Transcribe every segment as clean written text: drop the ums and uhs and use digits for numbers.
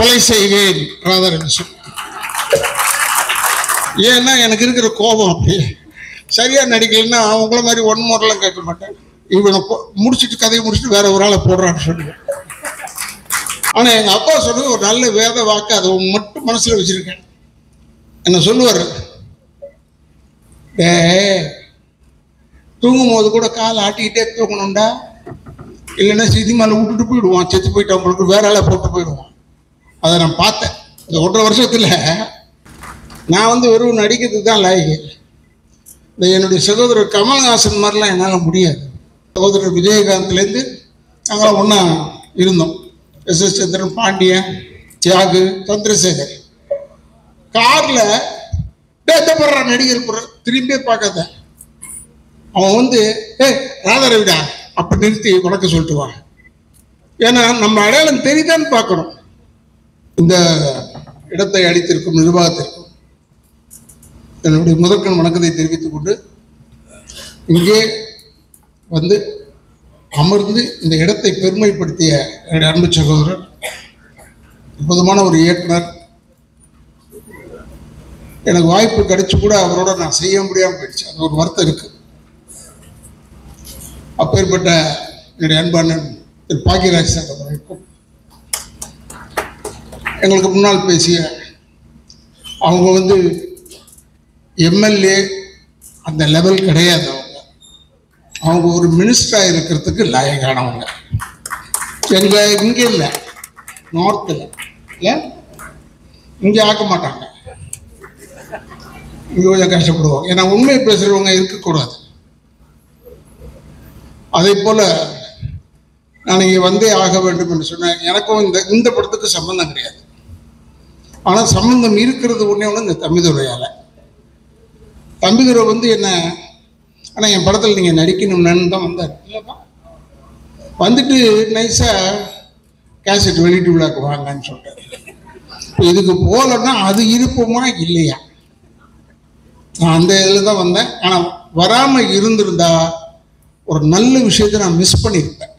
கொலை செய்வேன் ராதாரவி சொன்னார். ஏன்னா எனக்கு இருக்கிற கோபம் அப்படி சரியா நடிக்கலைன்னா அவங்கள மாதிரி ஒன் மோரெல்லாம் கேட்க மாட்டேன். இவனை முடிச்சுட்டு கதையை முடிச்சுட்டு வேற ஒரு ஆளை போடுறான்னு சொல்லுவேன். ஆனா எங்க அப்பா சொன்னது ஒரு நல்ல வேத வாக்கு, அதை மட்டும் மனசுல வச்சிருக்கேன். என்ன சொல்லுவார், தூங்கும் போது கூட காலை ஆட்டிக்கிட்டே தூங்கணும்டா, இல்லைன்னா சினிமாவில் விட்டுட்டு போயிடுவான், செத்து போயிட்டு அவங்களுக்கு வேற ஆளை போட்டு போயிடுவான். அதை நான் பார்த்தேன். இந்த 1.5 வருஷத்துல நான் வெறும் நடிக்கிறதுக்கு தான் லாயக்கு. இந்த என்னுடைய சகோதரர் கமல்ஹாசன் மாதிரிலாம் என்னால் முடியாது. சகோதரர் விஜயகாந்த்லேருந்து நாங்களாம் ஒன்றா இருந்தோம். எஸ்.எஸ். சந்திரன், பாண்டியன், தியாகு, சந்திரசேகர். காரில் பேசப்படுற நடிகர் திரும்பியே பார்க்காத, அவன் ராதாரவிடா அப்ப நிறுத்தி வணக்க சொல்லிட்டு வா. ஏன்னா நம்ம அடையாளம் தெரியுதான்னு பார்க்கணும். இந்த இடத்தை அளித்திருக்கும் நிர்வாகத்திற்கும் என்னுடைய முதற்கண் வணக்கத்தை தெரிவித்துக் கொண்டு இங்கே அமர்ந்து இந்த இடத்தை பெருமைப்படுத்திய என்னுடைய அன்பு சகோதரர், அற்புதமான ஒரு இயக்குனர், எனக்கு வாய்ப்பு கிடைச்சு கூட அவரோட நான் செய்ய முடியாமல் போயிடுச்சு. அது ஒரு வருத்தம் இருக்கு. அப்பேற்பட்ட என்னுடைய அன்பான திரு பாக்கியராஜ் சார் அவர்களுக்கும், எங்களுக்கு முன்னால் பேசிய அவங்க எம்எல்ஏ அந்த லெவல் கிடையாது. அவங்க ஒரு மினிஸ்டராக இருக்கிறதுக்கு லாயக்கானவங்க. இங்கே இல்லை, நார்த்தில் இல்லை, இங்கே ஆக்க மாட்டாங்க. இங்கே கொஞ்சம் கஷ்டப்படுவாங்க. ஏன்னா உண்மை பேசுகிறவங்க இருக்கக்கூடாது. அதே போல் நான் இங்கே வந்தே ஆக வேண்டும் என்று சொன்னேன். எனக்கும் இந்த படத்துக்கு சம்பந்தம் கிடையாது. ஆனால் சம்பந்தம் இருக்கிறது ஒன்று இந்த தம்பிதுரையால். தம்பிதுரை என்ன, ஆனால் என் படத்தில் நீங்கள் நடிக்கணும்னு தான் வந்தார். இல்லைப்பா, வந்துட்டு நைஸாக கேசட் வெளியிட்டு விழாக்கு வாங்கன்னு சொல்லிட்டார். இதுக்கு போகலன்னா அது இருப்போமா இல்லையா, நான் அந்த இதில் தான் வந்தேன். ஆனால் வராமல் இருந்திருந்தா ஒரு நல்ல விஷயத்தை நான் மிஸ் பண்ணியிருப்பேன்.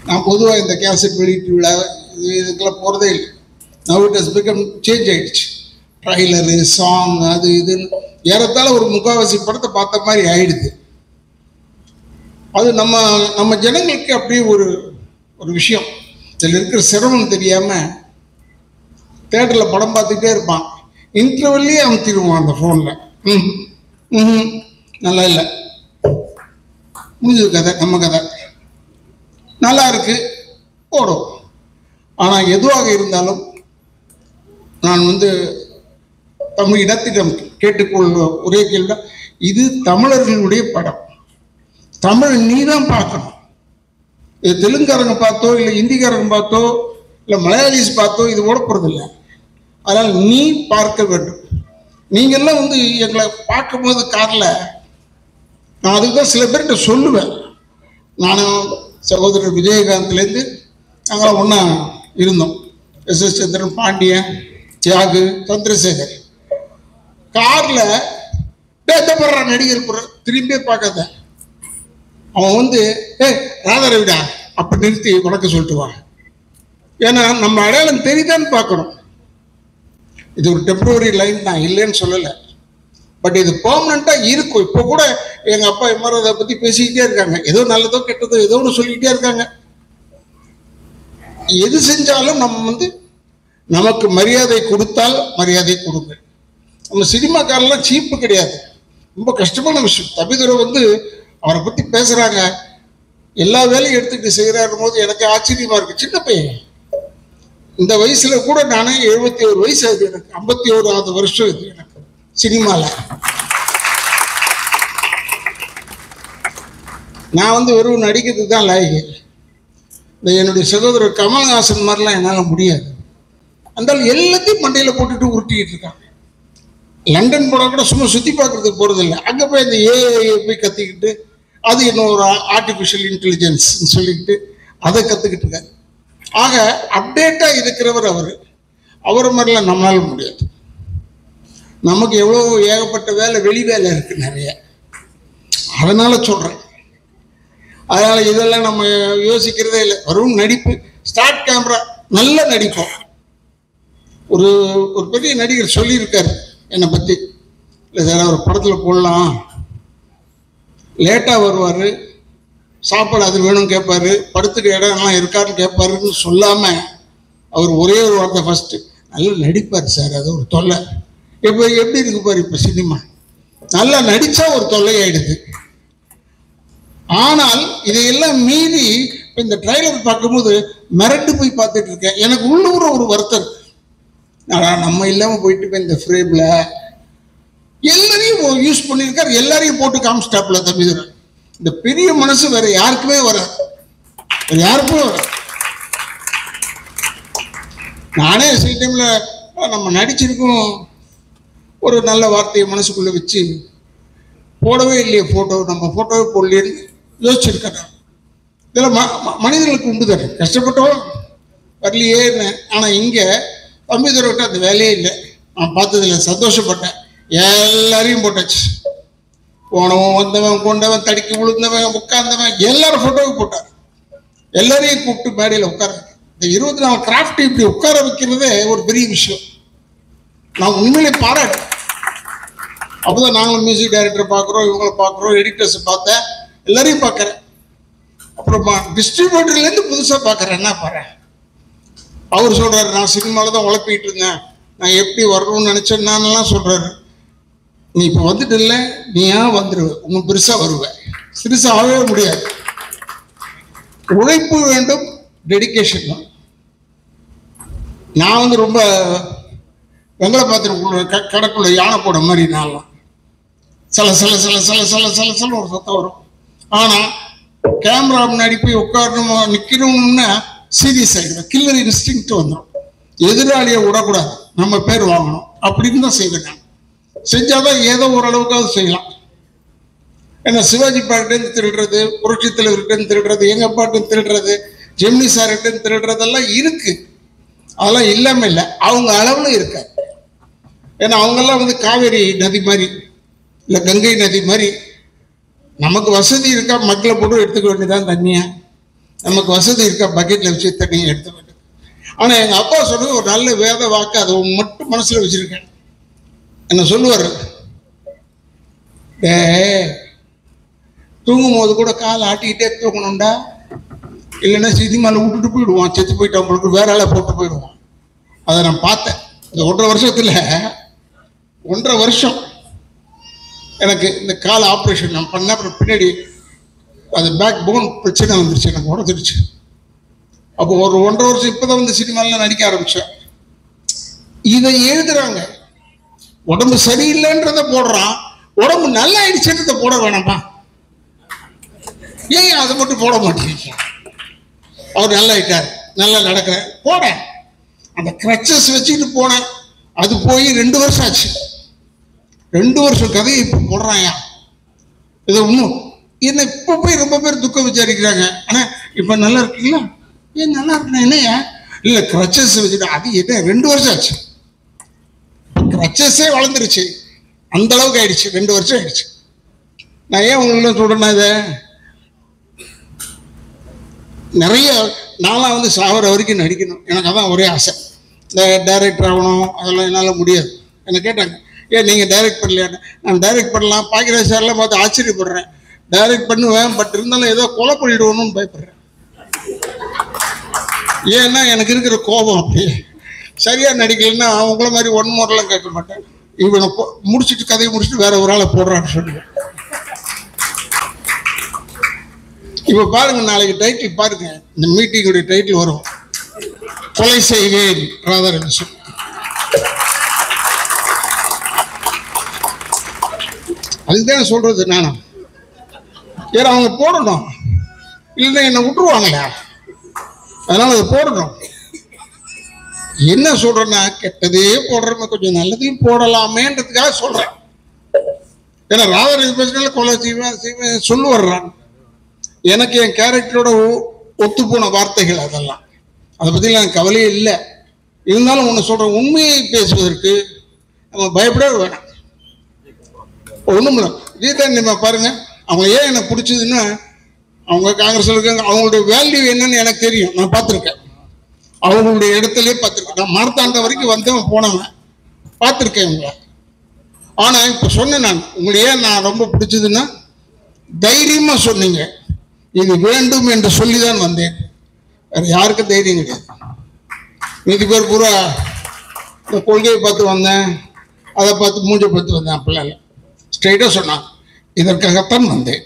நான் பொதுவாக இந்த கேசட் வெளியீட்டு விழா இதுக்கெல்லாம் போகிறதே இல்லை. Now it has become change ஆகிடுச்சு. ட்ரைலரு, சாங், அது இதுன்னு ஏறத்தாழ ஒரு முக்கால்வாசி படத்தை பார்த்த மாதிரி ஆயிடுது. அது நம்ம ஜனங்களுக்கு அப்படியே ஒரு விஷயம். இதில் இருக்கிற சிரமம் தெரியாமல் தேட்டரில் படம் பார்த்துக்கிட்டே இருப்பான். இன்டர்வெல்லையே அமுத்திடுவான் அந்த ஃபோனில். நல்லா இல்லை, முடிஞ்சது கதை, நம்ம கதை நல்லா இருக்கு போடும். ஆனால் எதுவாக இருந்தாலும் நான் தமிழ் இனத்திடம் கேட்டுக்கொள்ள ஒரே கேள்வி, இது தமிழர்களுடைய படம், தமிழ் நீ தான் பார்க்கணும். இது தெலுங்காரங்க பார்த்தோ இல்லை ஹிந்திக்காரங்க பார்த்தோ இல்லை மலையாளிஸ் பார்த்தோ இது ஓட போகிறதில்லை. அதனால் நீ பார்க்க வேண்டும். நீங்கள்லாம் எங்களை பார்க்கும்போது காரில் நான் அதுக்கு தான் சில பேர்கிட்ட சொல்லுவேன். நானும் சகோதரர் விஜயகாந்த்லேருந்து நாங்களாம் ஒன்றா இருந்தோம். எஸ்.எஸ். சந்திரன், பாண்டியன், தியாகு, சந்திரசேகர். காரில் பேசப்படுற நடிகர் திரும்பியே பார்க்காத, அவன் ராதாரவிடா அப்ப நிறுத்தி வணக்க சொல்லிட்டு வா. ஏன்னா நம்ம அடையாளம் தெரியுதான்னு பார்க்கணும். இது ஒரு டெம்பரரி லைன் தான், இல்லைன்னு சொல்லலை. பட் இது பெர்மனண்டா இருக்கும். இப்போ கூட எங்க அப்பா எம்ஆர் அதை பத்தி பேசிக்கிட்டே இருக்காங்க. ஏதோ நல்லதோ கெட்டதோ ஏதோ ஒன்று சொல்லிக்கிட்டே இருக்காங்க. எது செஞ்சாலும் நம்ம நமக்கு மரியாதை கொடுத்தால் மரியாதை கொடுங்க. நம்ம சினிமாக்காரெல்லாம் சீப்பு கிடையாது. ரொம்ப கஷ்டமான விஷயம். தம்பிதுரை அவரை பத்தி பேசுறாங்க, எல்லா வேலையும் எடுத்துக்கிட்டு செய்யறாரு போது எனக்கு ஆச்சரியமா இருக்கு. சின்ன பையன், இந்த வயசுல கூட நானே 71 வயசு ஆகுது எனக்கு. 51வது வருஷம் இது எனக்கு சினிமால. நான் வெறும் நடிக்கிறதுக்கு தான் லாயக்கு. இந்த என்னுடைய சகோதரர் கமல்ஹாசன் மாதிரிலாம் என்னால் முடியாது. அந்த எல்லாத்தையும் மண்டையில் போட்டுட்டு உருட்டிக்கிட்டு இருக்காங்க. லண்டன் போனால் கூட சும்மா சுற்றி பார்க்கறதுக்கு போகிறதில்லை. அங்கே போய் இந்த ஏஐ போய் கற்றுக்கிட்டு அது இன்னொரு ஆர்டிஃபிஷியல் இன்டெலிஜென்ஸ் சொல்லிக்கிட்டு அதை கற்றுக்கிட்டு இருக்காரு. ஆக அப்டேட்டாக இருக்கிறவர் அவரை மாதிரிலாம் நம்மளால முடியாது. நமக்கு எவ்வளோ ஏகப்பட்ட வேலை, வெளி வேலை இருக்கு நிறைய. அதனால சொல்கிறேன். அதனால இதெல்லாம் நம்ம யோசிக்கிறதே இல்லை. வரும் நடிப்பு, ஸ்டார்ட் கேமரா, நல்ல நடிப்போம். ஒரு ஒரு பெரிய நடிகர் சொல்லியிருக்காரு என்னை பற்றி, இல்லை சார் அவர் படத்தில் போடலாம், லேட்டாக வருவார், சாப்பாடு அது வேணும் கேட்பாரு, படுத்துக்க இடம்லாம் இருக்காருன்னு கேட்பாருன்னு சொல்லாமல் அவர் ஒரே ஒரு வார்த்தை ஃபஸ்ட்டு, நல்லா நடிப்பார் சார், அது ஒரு தொல்லை. இப்போ எப்படி இருக்கு பாரு இப்போ சினிமா, நல்லா நடித்தா ஒரு தொல்லையாயிடுது. ஆனால் இதையெல்லாம் மீறி இந்த ட்ரைலர் பார்க்கும்போது மிரண்டு போய் பார்த்துட்டு இருக்கேன். எனக்கு உள்ளூர ஒரு வருத்தம், நம்ம இல்லாமல் போயிட்டு இப்போ இந்த ஃப்ரேமில் எல்லாரையும் யூஸ் பண்ணியிருக்காரு, எல்லாரையும் போட்டு காமிச்சிட்டாப்புல தம்பி. இந்த பெரிய மனசு வேற யாருக்குமே வராது, வேற யாருக்குமே வராது. நானே சில டைம்ல நம்ம நடிச்சிருக்கோம், ஒரு நல்ல வார்த்தையை மனசுக்குள்ள வச்சு போடவே இல்லையே ஃபோட்டோ, நம்ம ஃபோட்டோவே போடலையேன்னு யோசிச்சிருக்கேன். இதில் மனிதர்களுக்கு உண்டு தானே, கஷ்டப்பட்டோம் வரலையே. ஆனால் இங்கே தம்பிதுரைக்கிட்ட அந்த வேலையே இல்லை. நான் பார்த்ததில்ல, சந்தோஷப்பட்டேன். எல்லாரையும் போட்டாச்சு, போனவன் வந்தவன் கொண்டவன் தடிக்கி விழுந்தவன் உட்கார்ந்தவன் எல்லாரும் ஃபோட்டோவை போட்டார். எல்லாரையும் கூப்பிட்டு மேடையில் உட்கார, இந்த 24 கிராஃப்ட் இப்படி உட்கார வைக்கிறதே ஒரு பெரிய விஷயம். நான் உண்மையிலே பாராட்டேன். அப்போதான் நாங்களும் மியூசிக் டைரக்டர் பார்க்குறோம், இவங்களை பார்க்குறோம், எடிட்டர்ஸ் பார்த்தேன், எல்லாரையும் பார்க்குறேன். அப்புறமா டிஸ்ட்ரிபியூட்டர்லேருந்து புதுசாக பார்க்குறேன். என்ன பாரு, அவர் சொல்கிறாரு, நான் சினிமாவில் தான் உழப்பிட்டு இருந்தேன், நான் எப்படி வரணும்னு நினச்சேன் நான்லாம் சொல்கிறாரு. நீ இப்போ வந்துட்டு இல்லை, நீ ஏன் வந்துடுவ, இன்னும் பெருசாக வருவேன், சிறுசாக ஆகவே முடியாது. உழைப்பு வேண்டும், டெடிக்கேஷன் தான். நான் வந்து ரொம்ப வெங்கல பாத்திரம் கடக்குள்ள யானை போட மாதிரி நான்லாம் சில சில சில சில சில சில சில ஒரு சத்தம் வரும். ஆனால் கேமரா முன்னாடி போய் உட்காரணும் நிற்கணும்னா சீரியஸ் ஆகிடும், கில்லர் இன்ஸ்டிங்க்ட் வந்துடும். எதிராளியை விடக்கூடாது, நம்ம பேர் வாங்கணும் அப்படின்னு தான் செய்வேன். நான் செஞ்சாதான் ஏதோ ஓரளவுக்காவது செய்யலாம். ஏன்னா சிவாஜி பாக்கிட்டேருந்து திருடுறது, புரட்சி தலைவர்கிட்டேருந்து திருடுறது, எங்க அப்பாட்டும் திருடுறது, ஜெமினி சார்கிட்டேருந்து திருடுறதெல்லாம் இருக்கு. அதெல்லாம் இல்லாமல் இல்லை, அவங்க அளவில் இருக்காது. ஏன்னா அவங்கெல்லாம் வந்து காவேரி நதி மாதிரி இல்லை கங்கை நதி மாதிரி. நமக்கு வசதி இருக்கா மக்களை போட்டு எடுத்துக்க வேண்டியதான் தண்ணியை, நமக்கு வசதி இருக்கா பக்கெட்டில் வச்சு தண்ணியை எடுத்துக்க வேண்டியது. ஆனால் எங்கள் அப்பா சொன்னது ஒரு நல்ல வேத வாக்கு, அதை மட்டும் மனசில் வச்சுருக்கேன். என்ன சொல்லுவார், தூங்கும் போது கூட காலை ஆட்டிக்கிட்டே தூங்கணும்டா, இல்லைன்னா சினிமாவில் விட்டுட்டு போயிடுவான், செத்து போயிட்டு அவங்களுக்கு வேற ஆளை போட்டு போயிடுவான். அதை நான் பார்த்தேன். இந்த 1.5 வருஷத்தில் 1.5 வருஷம் எனக்கு இந்த கால் ஆப்ரேஷன் நான் பண்ண, அப்புறம் பின்னாடி அது பேக் போன் பிரச்சனை வந்துருச்சு, எனக்கு உடஞ்சிருச்சு. அப்போ ஒரு 1.5 வருஷம் இப்போ தான் வந்து சினிமாலாம் நடிக்க ஆரம்பித்தேன். இதை எழுதுறாங்க, உடம்பு சரியில்லைன்றத போடுறான், உடம்பு நல்லா ஆயிடுச்சுன்றத போட வேணாமா? ஏன் அதை மட்டும் போட மாட்டேங்க? அவர் நல்லா ஆயிட்டார், நல்லா நடக்கிறார், போட. அந்த கிரச்சஸ் வச்சுக்கிட்டு போனேன், அது போய் 2 வருஷம் ஆச்சு. 2 வருஷம் கதையை இப்போ போடுறாயா? இதை இன்னும் என்ன இப்போ போய் ரொம்ப பேர் துக்கம் விசாரிக்கிறாங்க. ஆனால் இப்போ நல்லா இருக்கீங்களா? ஏன் நல்லா இருக்குண்ணா? என்னையா? இல்லை கிரச்சஸ் வச்சுட்டு, அது என்ன 2 வருஷம் ஆச்சு, கிரச்சஸே வளர்ந்துருச்சு, அந்த அளவுக்கு ஆயிடுச்சு, 2 வருஷம் ஆயிடுச்சு. நான் ஏன் உங்களுக்கு சொல்றேன்னா, இதை நிறைய நாளாக வந்து சாவர வரைக்கும் நடிக்கணும், எனக்கு அதான் ஒரே ஆசை. இந்த டைரக்டர் ஆகணும் அதெல்லாம் என்னால் முடியாது. என்னை கேட்டாங்க, ஏன் நீங்கள் டைரக்ட் பண்ணலையான்னு. நான் டைரக்ட் பண்ணலாம், பாக்கியராஜ் சார்லாம் பார்த்து ஆச்சரியப்படுறேன். டைரக்ட் பண்ணுவேன், பட் இருந்தாலும் ஏதோ கொலை பண்ணிடுவோன்னு பயப்படுறேன். ஏன்னா எனக்கு இருக்கிற கோபம் அப்படி. சரியாக நடிக்கலைன்னா அவங்கள மாதிரி 1 மோரெலாம் கேட்க மாட்டேன். இவனை முடிச்சுட்டு கதையை முடிச்சுட்டு வேற ஒரு ஆளை போடுறான்னு சொல்லுவேன். இப்போ பாருங்க, நாளைக்கு டைட்டில் பாருங்க, இந்த மீட்டிங்குடைய டைட்டில் வரும், கொலை செய்வேன் ராதாரவிசன். அதுதான் சொல்றது நானும். ஏன்னா அவங்க போடணும், இல்லைன்னா என்னை விட்டுருவாங்களா, அதனால அதை போடணும். என்ன சொல்றேன்னா, கெட்டதே போடுறமே, கொஞ்சம் நல்லதையும் போடலாமேன்றதுக்காக சொல்றேன். ஏன்னா ராதாரவிசன் கொலை செய்வேன் சொல்லு வர்றான். எனக்கு என் கேரக்டரோட ஒத்து போன வார்த்தைகள் அதெல்லாம், அதை பற்றி எனக்கு கவலையே இல்லை. இருந்தாலும் ஒன்று சொல்கிறேன், உண்மையை பேசுவதற்கு நம்ம பயப்படவே வேணாம். ஒன்றும் இல்லை, கீதா நம்ம பாருங்க, அவங்க ஏன் எனக்கு பிடிச்சதுன்னா, அவங்க காங்கிரஸ்ல இருக்காங்க, அவங்களுடைய வேல்யூ என்னன்னு எனக்கு தெரியும், நான் பார்த்துருக்கேன். அவங்களுடைய இடத்துலயே பார்த்துருக்கேன். நான் மார்த்தாண்ட வரைக்கும் வந்தவன் போனவன், பார்த்துருக்கேன் இவங்க. ஆனா இப்ப சொன்னேன் நான், உங்களையே நான் ரொம்ப பிடிச்சதுன்னா தைரியமா சொன்னீங்க, இது வேண்டும் என்று சொல்லிதான் வந்தேன். வேற யாருக்கும் தைரியம் கிடையாது. மீதி பேர் பூரா இந்த கொள்கையை பார்த்து வந்தேன், அதை பார்த்து மூஞ்சை பார்த்து வந்தேன், அப்படிலாம் இல்லை. ஸ்ட்ரெயிட்டா சொன்னான், இதற்காகத்தான் வந்தேன்.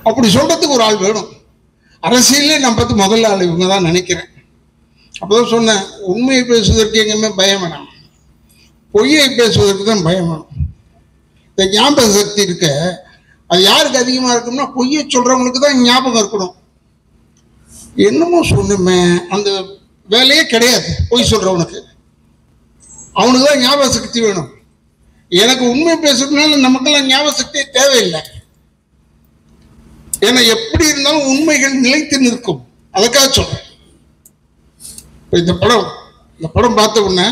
அப்படி சொல்றதுக்கு ஒரு ஆள் வேணும். அரசியலே நான் பார்த்து முதல்ல ஆள் இவங்க தான் நினைக்கிறேன். அப்போதான் சொன்னேன், உண்மையை பேசுவதற்கு எங்கேயுமே பயம் வேணாம், பொய்யை பேசுவதற்கு தான் பயம் வேணும். இந்த ஞாபக சக்தி இருக்க, அது யாருக்கு அதிகமாக இருக்கும்னா பொய்யை சொல்றவங்களுக்கு தான் ஞாபகம் இருக்கணும். என்னமோ சொன்னுமே, அந்த வேலையே கிடையாது பொய் சொல்றவனுக்கு, அவனுக்கு தான் ஞாபக சக்தி வேணும். எனக்கு உண்மை பேசுறதுனால நமக்கெல்லாம் ஞாபக சக்தி தேவையில்லை. ஏன்னா எப்படி இருந்தாலும் உண்மைகள் நிலைத்து நிற்கும், அதுக்காக சொல்றேன். இந்த படம் பார்த்த உடனே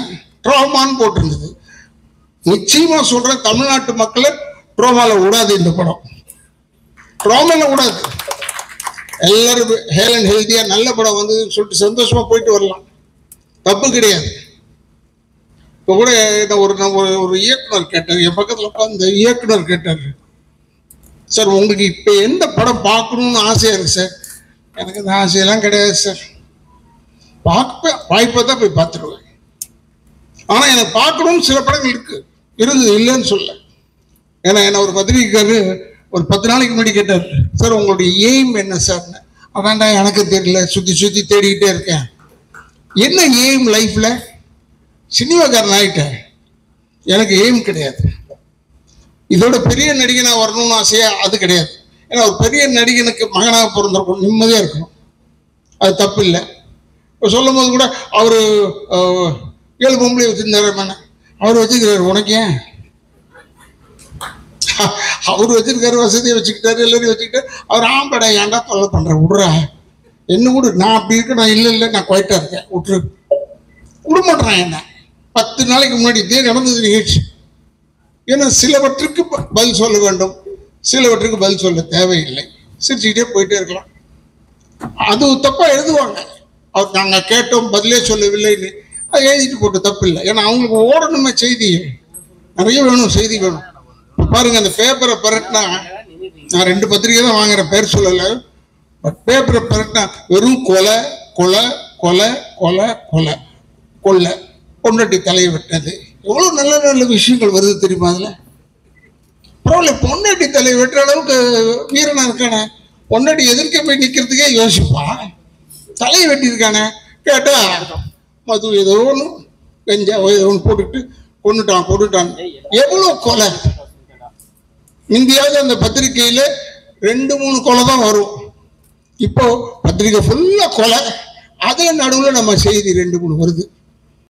ட்ராமான்னு போட்டிருந்தது. நிச்சயமா சொல்றேன், தமிழ்நாட்டு மக்களை ட்ராமால விடாது. இந்த படம் ட்ராமால விடாது. எல்லாரும் ஹேல் அண்ட் ஹெல்த்தியா நல்ல படம் வந்து சொல்லிட்டு சந்தோஷமா போயிட்டு வரலாம், தப்பு கிடையாது. இப்போ கூட ஒரு இயக்குனர் கேட்டார், என் பக்கத்துல உட்காந்து இயக்குனர் கேட்டார், சார் உங்களுக்கு இப்போ எந்த படம் பார்க்கணும்னு ஆசையா இருக்கு சார்? எனக்கு இந்த ஆசையெல்லாம் கிடையாது சார், வாய்ப்பை தான் போய் பார்த்துருவேன். ஆனா எனக்கு பார்க்கணும்னு சில படங்கள் இருக்குது, இல்லைன்னு சொல்ல. ஏன்னா என்ன ஒரு பத்திரிகைக்காரு ஒரு 10 நாளைக்கு முன்னாடி கேட்டார், சார் உங்களுடைய எய்ம் என்ன சார்? அதான்டா எனக்கு தெரியல, சுற்றி சுற்றி தேடிக்கிட்டே இருக்கேன். என்ன எய்ம் லைஃப்ல? சினிமாக்காரன் ஆகிட்டேன், எனக்கு எய்ம் கிடையாது. இதோட பெரிய நடிகனா வரணும்னு ஆசையா? அது கிடையாது. ஏன்னா ஒரு பெரிய நடிகனுக்கு மகனாக பிறந்திருக்கணும், நிம்மதியாக இருக்கணும், அது தப்பு இல்லை. இப்போ சொல்லும் போது கூட அவர் 7 பொம்பளை வச்சிருந்தாரு, அவர் வச்சுக்கிறாரு, உனக்கு ஏன்? அவர் வச்சிருக்காரு, வசதியை வச்சுக்கிட்டாரு, எல்லாரையும் வச்சுக்கிட்டாரு. அவர் ஆம்படை ஏன்டா தொல்லை பண்ற, விடுறா என்ன விடு, நான் அப்படி இருக்க, நான் இல்லை நான் குவைட்டா இருக்கேன், விட்டுரு, விட மாட்டேறான் என்ன. 10 நாளைக்கு முன்னாடி இதே நடந்தது நிகழ்ச்சி. ஏன்னா சிலவற்றுக்கு பதில் சொல்ல வேண்டும், சிலவற்றுக்கு பதில் சொல்ல தேவையில்லை, சிரிச்சுக்கிட்டே போயிட்டே இருக்கலாம். அது தப்பா எழுதுவாங்க, அவர் நாங்கள் கேட்டோம் பதிலே சொல்லவில்லைன்னு, அது எழுதிட்டு போட்டு தப்பு இல்லை. ஏன்னா அவங்களுக்கு ஓடணுமே, செய்தி நிறைய வேணும், செய்தி வேணும். பாருங்க, அந்த பேப்பரை பரட்டினா, நான் 2 பத்திரிகை தான் வாங்குறேன், பேர் சொல்லலை, பட் பேப்பரை பரட்டினா வெறும் கொலை கொலை கொலை கொலை கொலை கொள்ளை, பொண்டாட்டி தலையை வெட்டது, எவ்வளவு நல்ல நல்ல விஷயங்கள் வருது தெரியுமா? அதுல பரவாயில்ல, பொண்டாட்டி தலையை வெட்டுற அளவுக்கு வீரனா இருக்கானே, பொண்டாட்டி எதிர்க்க போய் நிக்கிறதுக்கே யோசிப்பான், தலையை வெட்டியிருக்கானே. கேட்டா மது ஏதோ ஒன்று கஞ்சா ஏதோ ஒன்று போட்டுட்டு கொண்டுட்டான். எவ்வளவு கொலை! இந்தியாவது அந்த பத்திரிகையில 2-3 கொலை தான் வரும். இப்போ பத்திரிகை ஃபுல்லா கொலை, அதுல நடுவில் நம்ம செய்தி 2-3 வருது.